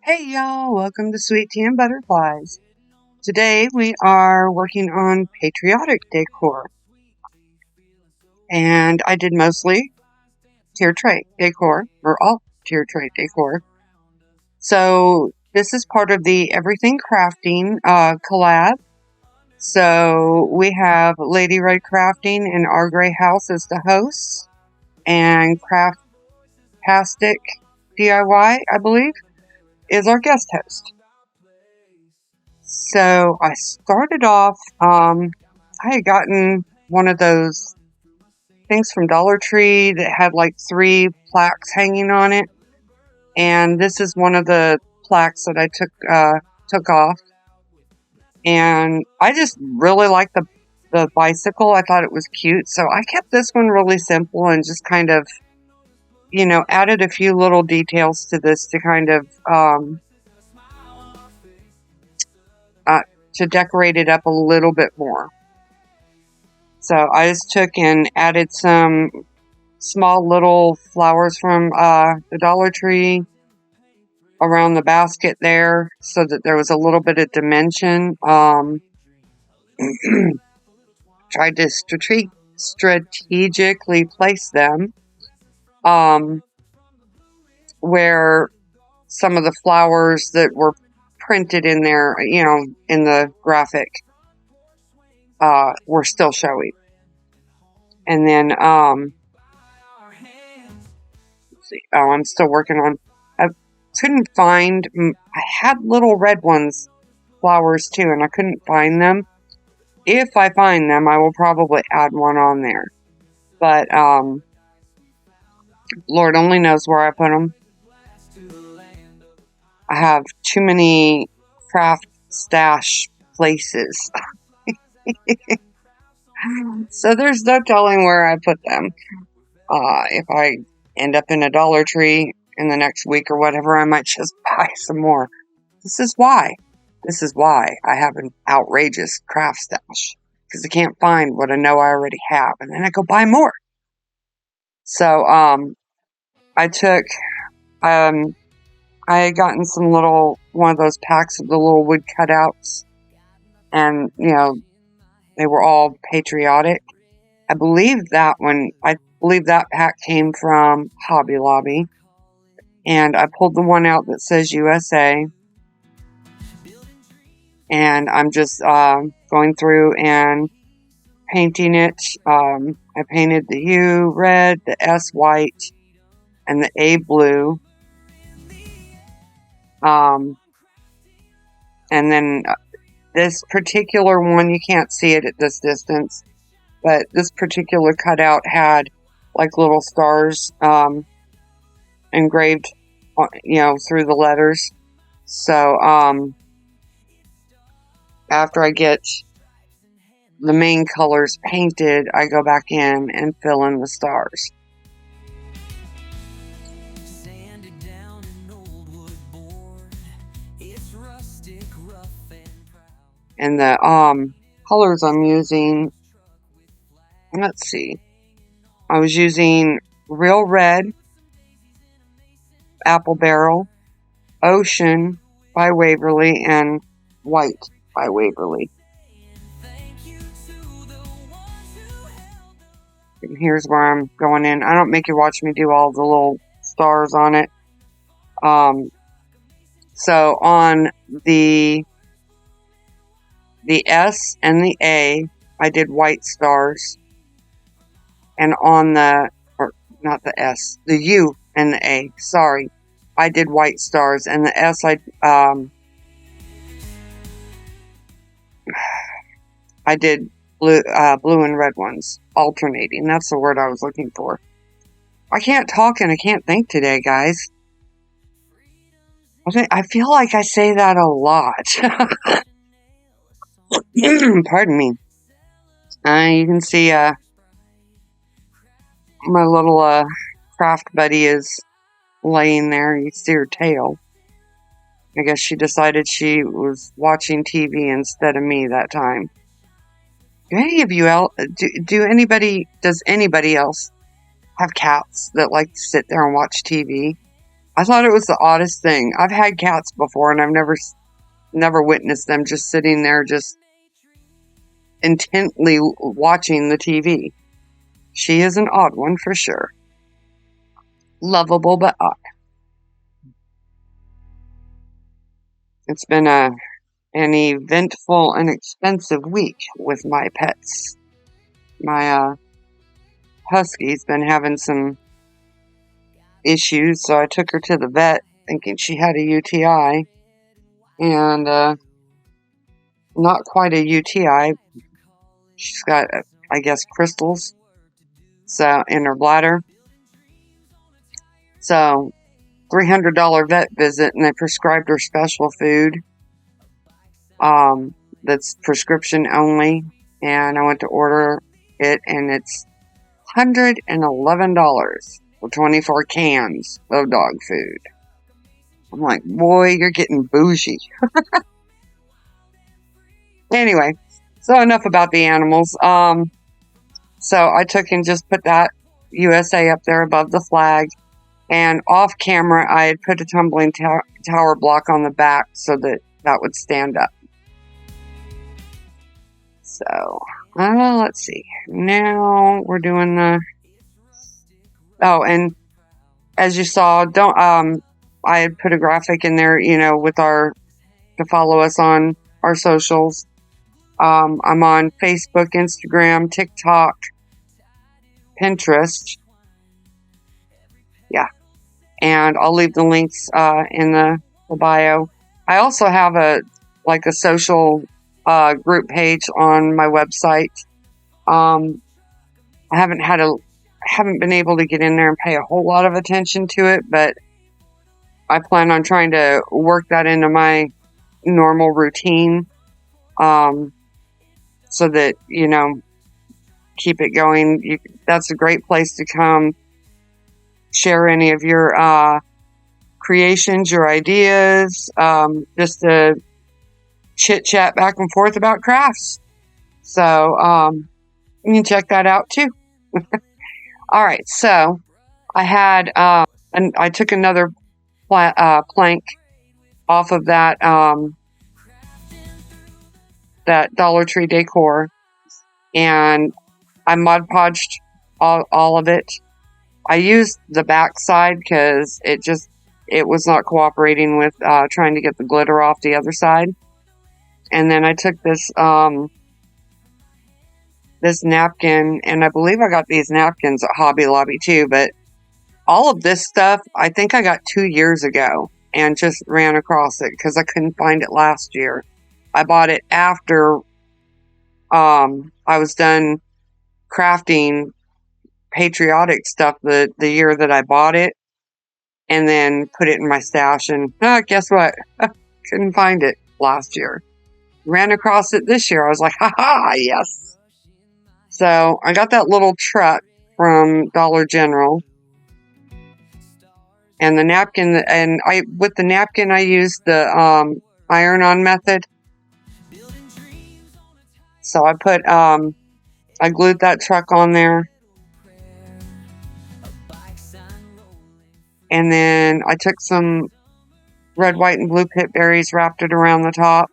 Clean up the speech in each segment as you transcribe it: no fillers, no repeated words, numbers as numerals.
Hey y'all, welcome to Sweet Tea and Butterflies. Today we are working on patriotic decor. And I did mostly tier tray decor, or all tier tray decor. So this is part of the Everything Crafting Collab. So we have Lady Red Crafting and Our Gray House as the hosts, and Craftastic DIY, I believe, is our guest host. So I started off, I had gotten one of those things from Dollar Tree that had like 3 plaques hanging on it. And this is one of the plaques that I took off. And I just really liked the bicycle. I thought it was cute. So I kept this one really simple and just kind of, added a few little details to this to kind of, to decorate it up a little bit more. So I just took and added some small little flowers from the Dollar Tree around the basket there so that there was a little bit of dimension. Tried to strategically place them where some of the flowers that were printed in there, in the graphic, were still showing. And then, let's see. Oh, I'm still working on, I couldn't find, I had little red flowers too, and I couldn't find them. If I find them, I will probably add one on there. But, Lord only knows where I put them. I have too many craft stash places. So there's no telling where I put them. If I end up in a Dollar Tree in the next week or whatever, I might just buy some more. This is why I have an outrageous craft stash, because I can't find what I know I already have, and then I go buy more. So, I had gotten one of those packs of the little wood cutouts, and, they were all patriotic. I believe that pack came from Hobby Lobby, and I pulled the one out that says USA, and I'm just going through and painting it. I painted the U red, the S white, and the A blue. And then this particular one, you can't see it at this distance, but this particular cutout had like little stars engraved, through the letters. So after I get the main colors painted, I go back in and fill in the stars. And the colors I'm using, let's see, I was using Real Red, Apple Barrel, Ocean by Waverly, and White by Waverly. And here's where I'm going in. I don't make you watch me do all the little stars on it. So on the S and the A, I did white stars. And on the U and the A, sorry, I did white stars. And the S, I did blue and red ones, alternating. That's the word I was looking for. I can't talk and I can't think today, guys. I feel like I say that a lot. Pardon me. You can see my little craft buddy is laying there. You see her tail. I guess she decided she was watching TV instead of me that time. Does anybody else have cats that like to sit there and watch TV? I thought it was the oddest thing. I've had cats before, and I've never witnessed them just sitting there, just intently watching the TV. She is an odd one for sure. Lovable, but odd. It's been an eventful and expensive week with my pets. My husky's been having some issues, so I took her to the vet thinking she had a UTI, and not quite a UTI. She's got, I guess, crystals in her bladder. So, $300 vet visit, and they prescribed her special food that's prescription only, and I went to order it, and it's $111 for 24 cans of dog food. I'm like, boy, you're getting bougie. Anyway, so enough about the animals. So I took and just put that USA up there above the flag, and off camera I had put a tumbling tower block on the back so that would stand up. So, let's see. Now we're doing and as you saw, I had put a graphic in there, to follow us on our socials. I'm on Facebook, Instagram, TikTok, Pinterest. Yeah. And I'll leave the links in the bio. I also have a social group page on my website. I haven't been able to get in there and pay a whole lot of attention to it, but I plan on trying to work that into my normal routine, so that, keep it going. That's a great place to come share any of your creations, your ideas, just to chit chat back and forth about crafts. So you can check that out too. All right, so I had and I took another plank off of that Dollar Tree decor, and I Mod Podged all of it. I used the back side because it was not cooperating with trying to get the glitter off the other side. And then I took this napkin, and I believe I got these napkins at Hobby Lobby too, but all of this stuff I think I got 2 years ago and just ran across it because I couldn't find it last year. I bought it after I was done crafting patriotic stuff the year that I bought it, and then put it in my stash, and guess what? Couldn't find it last year. Ran across it this year. I was like, ha, yes. So I got that little truck from Dollar General, and the napkin, and with the napkin I used the iron-on method. So I put I glued that truck on there, and then I took some red, white, and blue pit berries, wrapped it around the top.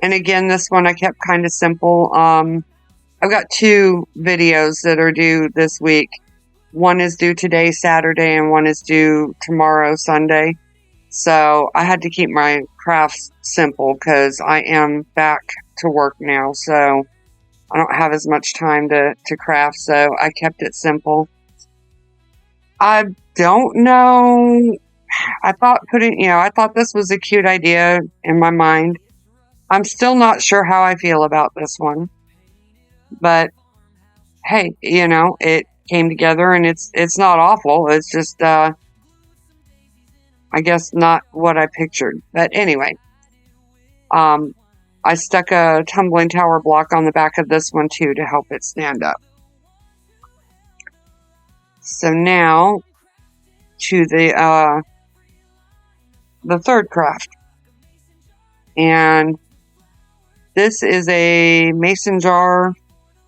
And again, this one I kept kind of simple. I've got 2 videos that are due this week. One is due today, Saturday, and one is due tomorrow, Sunday. So I had to keep my crafts simple because I am back to work now. So I don't have as much time to craft. So I kept it simple. I don't know. I thought this was a cute idea in my mind. I'm still not sure how I feel about this one. But hey, it came together, and it's not awful. It's just, I guess not what I pictured. But anyway, I stuck a tumbling tower block on the back of this one too to help it stand up. So now to the third craft. And this is a mason jar,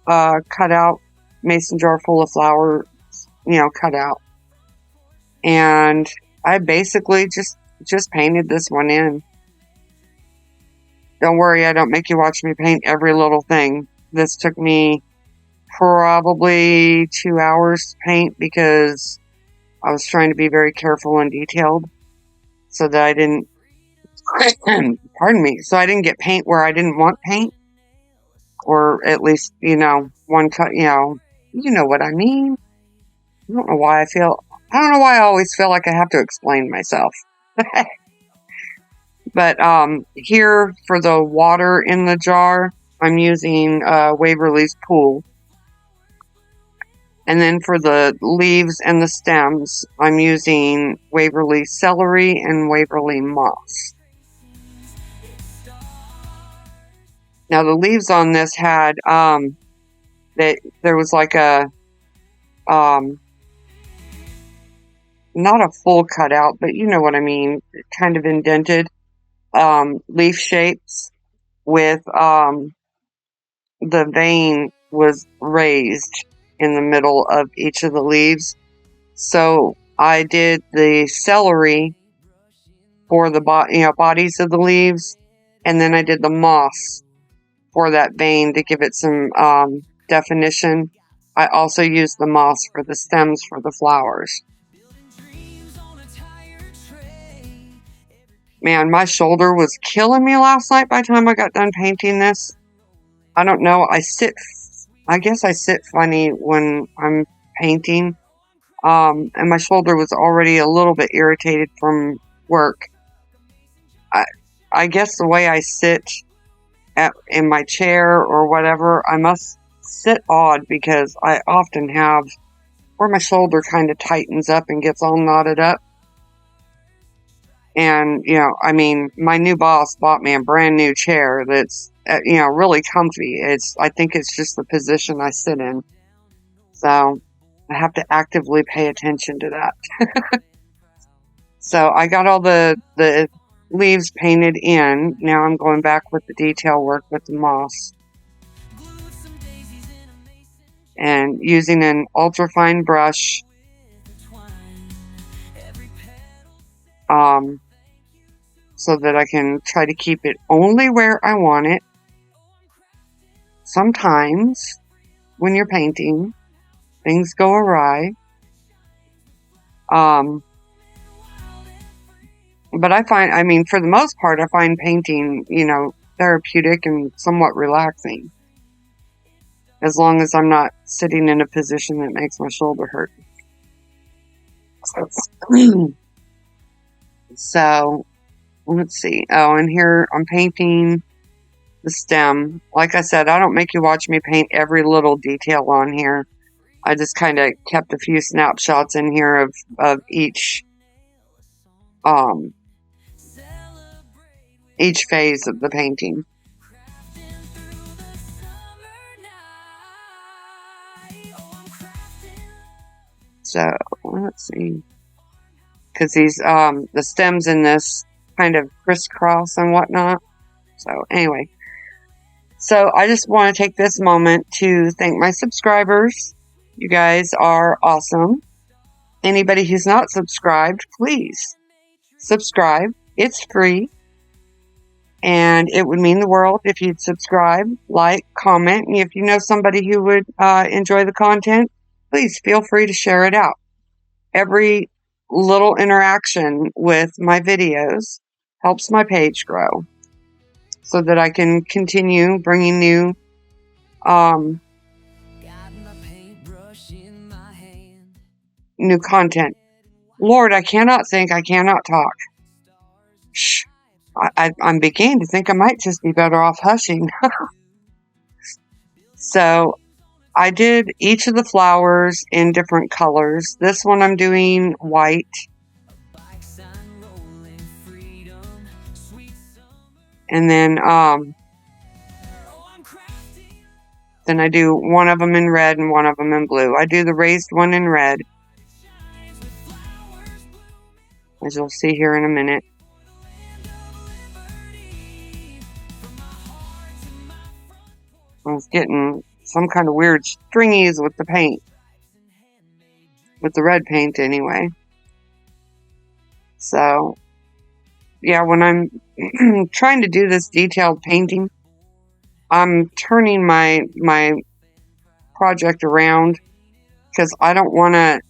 cut out mason jar full of flowers, cut out. And I basically just painted this one in. Don't worry, I don't make you watch me paint every little thing. This took me probably 2 hours to paint because I was trying to be very careful and detailed so that I didn't, pardon me, so I didn't get paint where I didn't want paint, or at least, one cut, you know what I mean. I don't know why I always feel like I have to explain myself. But here for the water in the jar, I'm using Waverly's Pool. And then for the leaves and the stems, I'm using Waverly Celery and Waverly Moss. Now the leaves on this had, there was like a, not a full cutout, but you know what I mean, kind of indented, leaf shapes with, the vein was raised in the middle of each of the leaves. So I did the celery for the bodies of the leaves, and then I did the moss for that vein to give it some definition. I also used the moss for the stems for the flowers. Man, my shoulder was killing me last night by the time I got done painting this. I don't know, I guess I sit funny when I'm painting. And my shoulder was already a little bit irritated from work. I guess the way I sit in my chair or whatever, I must sit odd because I often have where my shoulder kind of tightens up and gets all knotted up. And, my new boss bought me a brand new chair that's, really comfy. I think it's just the position I sit in. So I have to actively pay attention to that. So I got all the leaves painted in. Now I'm going back with the detail work with the moss. And using an ultrafine brush, so that I can try to keep it only where I want it. Sometimes when you're painting, things go awry. But for the most part, I find painting, therapeutic and somewhat relaxing. As long as I'm not sitting in a position that makes my shoulder hurt. So, let's see. Oh, and here I'm painting the stem. Like I said, I don't make you watch me paint every little detail on here. I just kind of kept a few snapshots in here of each phase of the painting. So, let's see. Because the stems in this kind of crisscross and whatnot. So, anyway. So, I just want to take this moment to thank my subscribers. You guys are awesome. Anybody who's not subscribed, please subscribe. It's free. And it would mean the world if you'd subscribe, like, comment. And if you know somebody who would enjoy the content, please feel free to share it out. Every little interaction with my videos helps my page grow so that I can continue bringing new content. Lord, I cannot think, I cannot talk. Shh. I'm beginning to think I might just be better off hushing. So I did each of the flowers in different colors. This one I'm doing white. And then I do one of them in red and one of them in blue. I do the raised one in red, as you'll see here in a minute. I was getting some kind of weird stringies with the paint. With the red paint, anyway. So, yeah, when I'm trying to do this detailed painting, I'm turning my project around because I don't want to.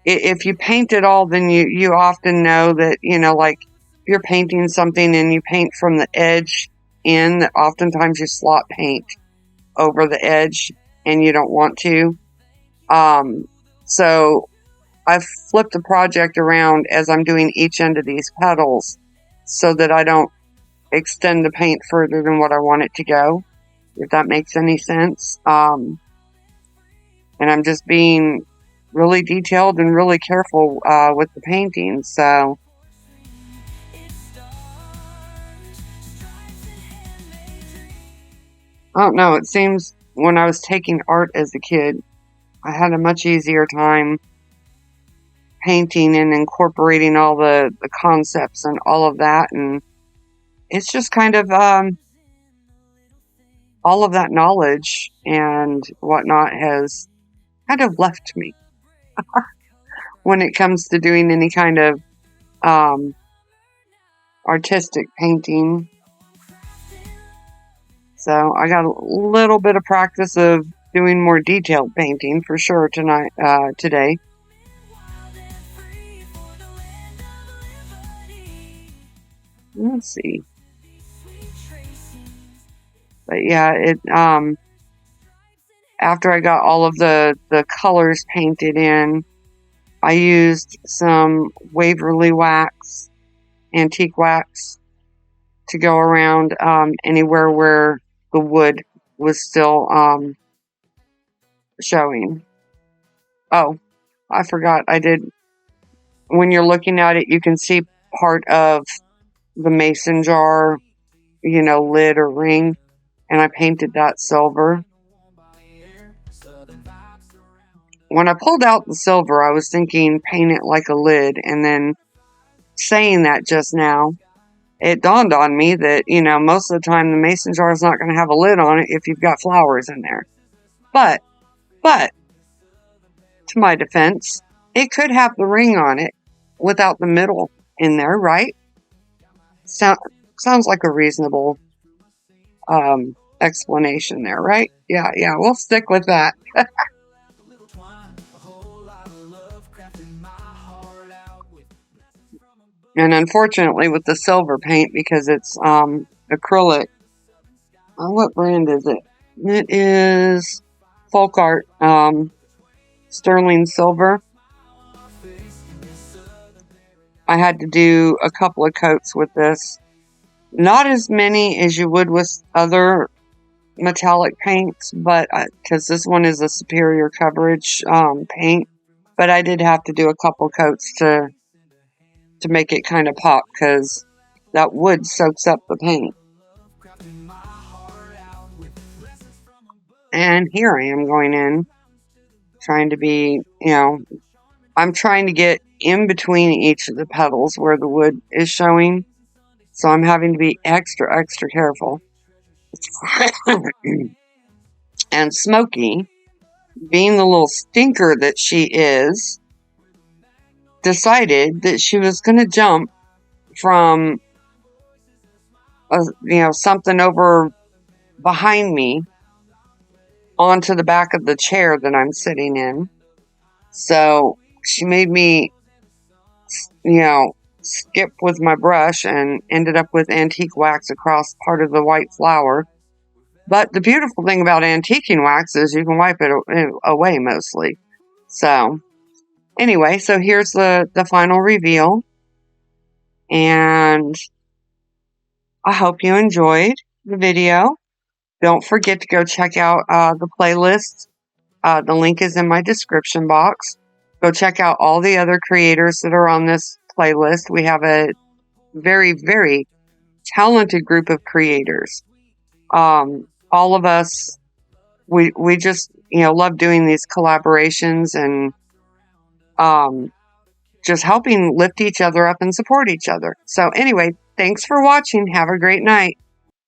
If you paint it all, then you often know that, like if you're painting something and you paint from the edge in, oftentimes you slot paint over the edge and you don't want to. So I've flipped the project around as I'm doing each end of these petals so that I don't extend the paint further than what I want it to go, if that makes any sense. And I'm just being really detailed and really careful with the painting. So I don't know. It seems when I was taking art as a kid, I had a much easier time painting and incorporating all the concepts and all of that. And it's just kind of all of that knowledge and whatnot has kind of left me when it comes to doing any kind of artistic painting. So I got a little bit of practice of doing more detailed painting for sure today. Let's see. But yeah, after I got all of the colors painted in, I used some Waverly wax, antique wax, to go around anywhere where the wood was still showing. Oh, I forgot. When you're looking at it, you can see part of the mason jar, lid or ring, and I painted that silver. When I pulled out the silver, I was thinking paint it like a lid, and then saying that just now, it dawned on me that, most of the time the mason jar is not going to have a lid on it if you've got flowers in there. But, to my defense, it could have the ring on it without the middle in there, right? Sounds like a reasonable explanation there, right? Yeah, we'll stick with that. And unfortunately with the silver paint, because it's acrylic, what brand is it? It is Folk Art Sterling Silver. I had to do a couple of coats with this. Not as many as you would with other metallic paints, but because this one is a superior coverage paint, but I did have to do a couple coats to make it kind of pop, because that wood soaks up the paint. And here I am going in, trying to be, I'm trying to get in between each of the petals where the wood is showing. So I'm having to be extra, extra careful. And Smokey, being the little stinker that she is, decided that she was going to jump from something over behind me onto the back of the chair that I'm sitting in. So she made me, skip with my brush and ended up with antique wax across part of the white flower. But the beautiful thing about antiquing wax is you can wipe it away mostly. So anyway, so here's the final reveal. And I hope you enjoyed the video. Don't forget to go check out the playlist. The link is in my description box. Go check out all the other creators that are on this playlist. We have a very, very talented group of creators. All of us, we just, love doing these collaborations and just helping lift each other up and support each other. So anyway, thanks for watching. Have a great night.